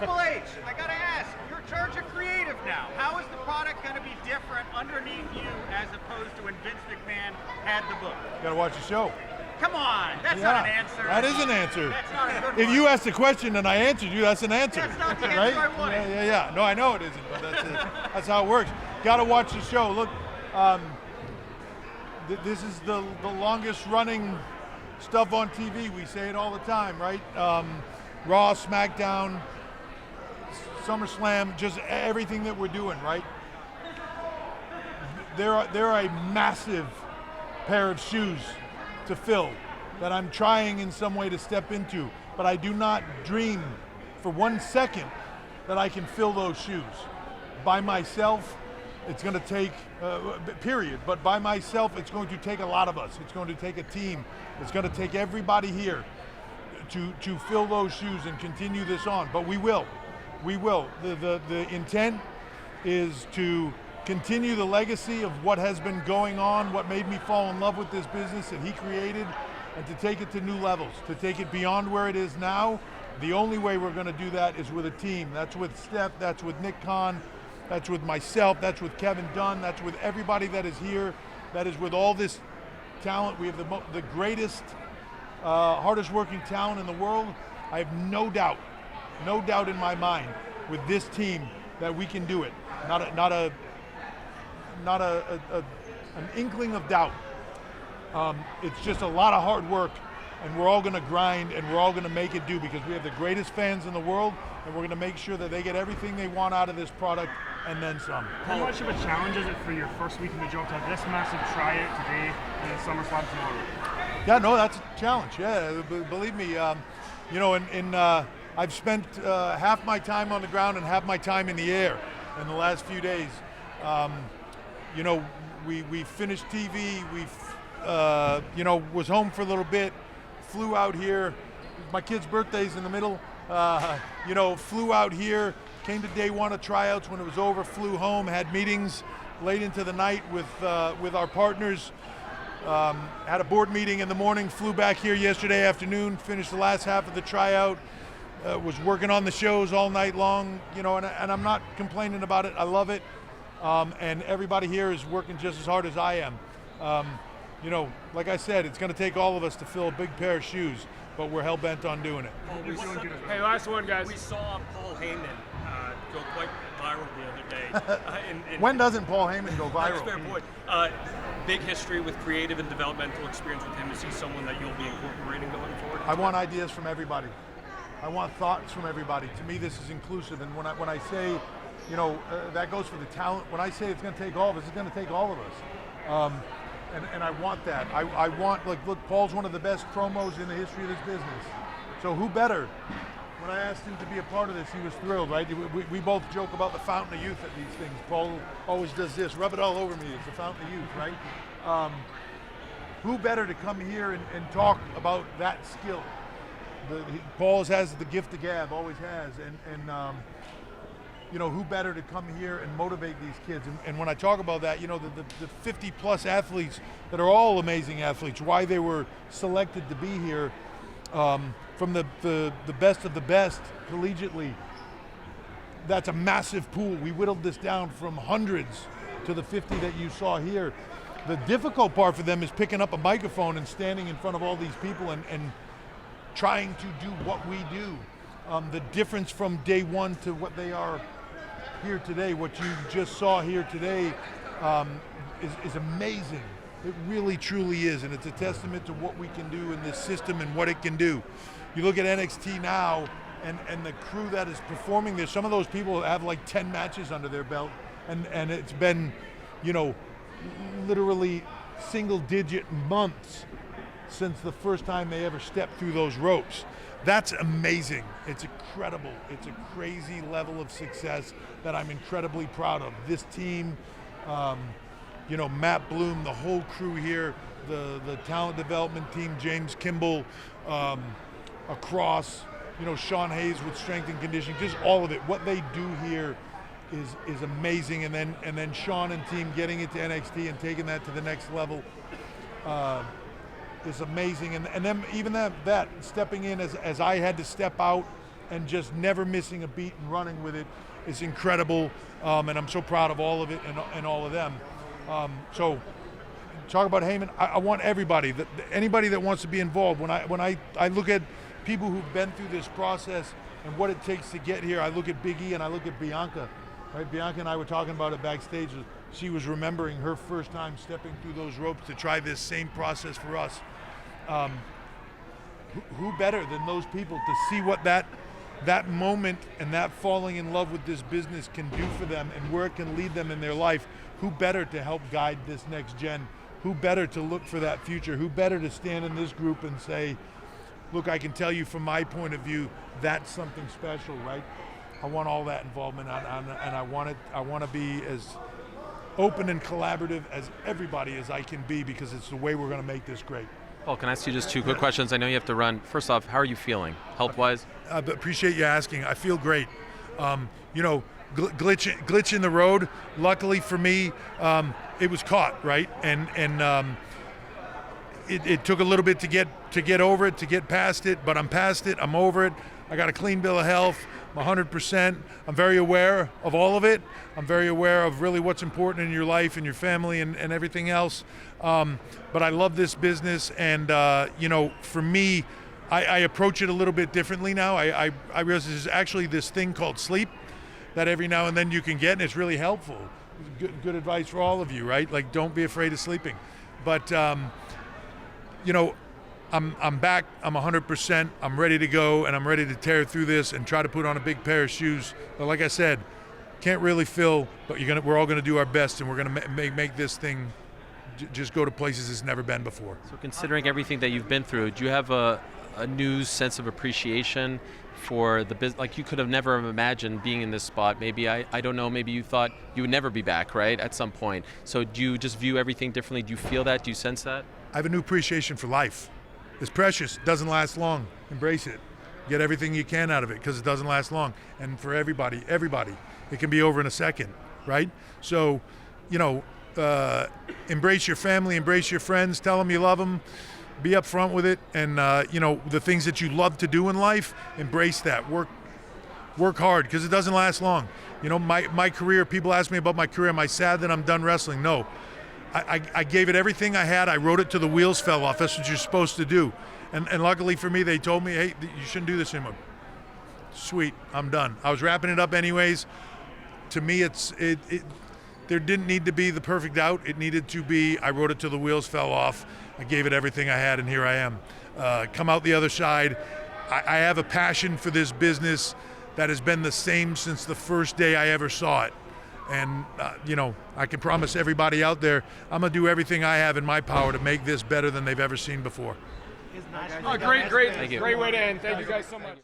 Triple H, I gotta ask, you're in charge of creative now. How is the product gonna be different underneath you as opposed to when Vince McMahon had the book? You gotta watch the show. Come on, that's not an answer. That is an answer. That's not a good If one. you asked a question and I answered you, that's an answer. That's not the right? answer I wanted. Yeah. No, I know it isn't, but that's how it works. Gotta watch the show. Look, this is the longest running stuff on TV. We say it all the time, right? Raw, SmackDown, SummerSlam, just everything that we're doing, right? They're a massive pair of shoes to fill that I'm trying in some way to step into, but I do not dream for 1 second that I can fill those shoes. By myself, it's going to take, period, but by myself, it's going to take a lot of us. It's going to take a team. It's going to take everybody here to fill those shoes and continue this on, but we will. We will. The intent is to continue the legacy of what has been going on, what made me fall in love with this business that he created, and to take it to new levels, to take it beyond where it is now. The only way we're going to do that is with a team. That's with Steph, that's with Nick Khan, that's with myself, that's with Kevin Dunn, that's with everybody that is here, that is with all this talent. We have the greatest, hardest working talent in the world. I have no doubt in my mind with this team that we can do it. Not an inkling of doubt. It's just a lot of hard work, and we're all going to grind, and we're all going to make it do, because we have the greatest fans in the world, and we're going to make sure that they get everything they want out of this product and then some. How much of a challenge is it for your first week in the job to have this massive tryout today and then SummerSlam tomorrow? Yeah, no, that's a challenge. Yeah, believe me. I've spent half my time on the ground and half my time in the air in the last few days. We finished TV. Was home for a little bit, flew out here. My kid's birthday's in the middle. Flew out here, came to day one of tryouts. When it was over, flew home, had meetings late into the night with our partners. Had a board meeting in the morning, flew back here yesterday afternoon, finished the last half of the tryout. Was working on the shows all night long, and I'm not complaining about it. I love it. And everybody here is working just as hard as I am. Like I said, it's going to take all of us to fill a big pair of shoes, but we're hell-bent on doing it. Hey, last one, guys. We saw Paul Heyman go quite viral the other day. When doesn't Paul Heyman go viral? That's a fair point. Big history with creative and developmental experience with him. Is he someone that you'll be incorporating going forward? I want ideas from everybody. I want thoughts from everybody. To me, this is inclusive, and when I say, that goes for the talent. When I say it's going to take all of us, it's going to take all of us. And I want that. I want, look, Paul's one of the best promos in the history of this business. So who better? When I asked him to be a part of this, he was thrilled, right? We both joke about the fountain of youth at these things. Paul always does this, rub it all over me. It's the fountain of youth, right? Who better to come here and talk about that skill? Paul has the gift of gab, always has, and who better to come here and motivate these kids? And when I talk about that, the 50 plus athletes that are all amazing athletes, why they were selected to be here, from the best of the best collegiately, that's a massive pool. We whittled this down from hundreds to the 50 that you saw here. The difficult part for them is picking up a microphone and standing in front of all these people and trying to do what we do. The difference from day one to what they are here today, what you just saw here today, is amazing. It really, truly is, and it's a testament to what we can do in this system and what it can do. You look at NXT now, and the crew that is performing there, some of those people have like 10 matches under their belt, and it's been, literally single-digit months since the first time they ever stepped through those ropes. That's amazing. It's incredible. It's a crazy level of success that I'm incredibly proud of. This team, Matt Bloom, the whole crew here, the talent development team, James Kimball, across, Sean Hayes with strength and conditioning, just all of it. What they do here is amazing. And then Sean and team getting into NXT and taking that to the next level is amazing. And then even that stepping in as I had to step out and just never missing a beat and running with it is incredible, and I'm so proud of all of it and all of them. So talk about Heyman. I want everybody, anybody that wants to be involved. When I look at people who've been through this process and what it takes to get here, I look at Big E and I look at Bianca. Right? Bianca and I were talking about it backstage. She was remembering her first time stepping through those ropes to try this same process for us. Who better than those people to see what that moment and that falling in love with this business can do for them and where it can lead them in their life? Who better to help guide this next gen? Who better to look for that future? Who better to stand in this group and say, look, I can tell you from my point of view, that's something special, right? I want all that involvement, and I want to be as open and collaborative as everybody as I can be, because it's the way we're going to make this great. Paul, can I ask you just 2 quick questions? I know you have to run. First off, how are you feeling, health-wise? I appreciate you asking. I feel great. Glitch in the road. Luckily for me, it was caught, right? And it took a little bit to get over it, to get past it, but I'm past it. I'm over it. I got a clean bill of health. I'm 100%. I'm very aware of all of it. I'm very aware of really what's important in your life and your family and everything else. But I love this business, and for me, I approach it a little bit differently now. I realize there's actually this thing called sleep that every now and then you can get, and it's really helpful. Good advice for all of you, right? Like, don't be afraid of sleeping. But I'm back, I'm 100%, I'm ready to go, and I'm ready to tear through this and try to put on a big pair of shoes. But like I said, can't really fill, but we're all gonna do our best, and we're gonna make this thing just go to places it's never been before. So considering everything that you've been through, do you have a new sense of appreciation for the business? Like, you could have never imagined being in this spot. Maybe, I don't know, maybe you thought you would never be back, right, at some point. So do you just view everything differently? Do you feel that? Do you sense that? I have a new appreciation for life. It's precious, doesn't last long. Embrace it. Get everything you can out of it, because it doesn't last long. And for everybody, it can be over in a second, right? So, embrace your family, embrace your friends, tell them you love them, be upfront with it, and the things that you love to do in life, embrace that. Work hard, because it doesn't last long. My career, people ask me about my career, am I sad that I'm done wrestling? No. I gave it everything I had. I rode it till the wheels fell off. That's what you're supposed to do. And luckily for me, they told me, hey, you shouldn't do this anymore. Sweet, I'm done. I was wrapping it up anyways. To me, there didn't need to be the perfect out. It needed to be, I rode it till the wheels fell off. I gave it everything I had, and here I am. Come out the other side. I have a passion for this business that has been the same since the first day I ever saw it. And, I can promise everybody out there, I'm going to do everything I have in my power to make this better than they've ever seen before. Great Thank you. way to end. Thank you guys so much.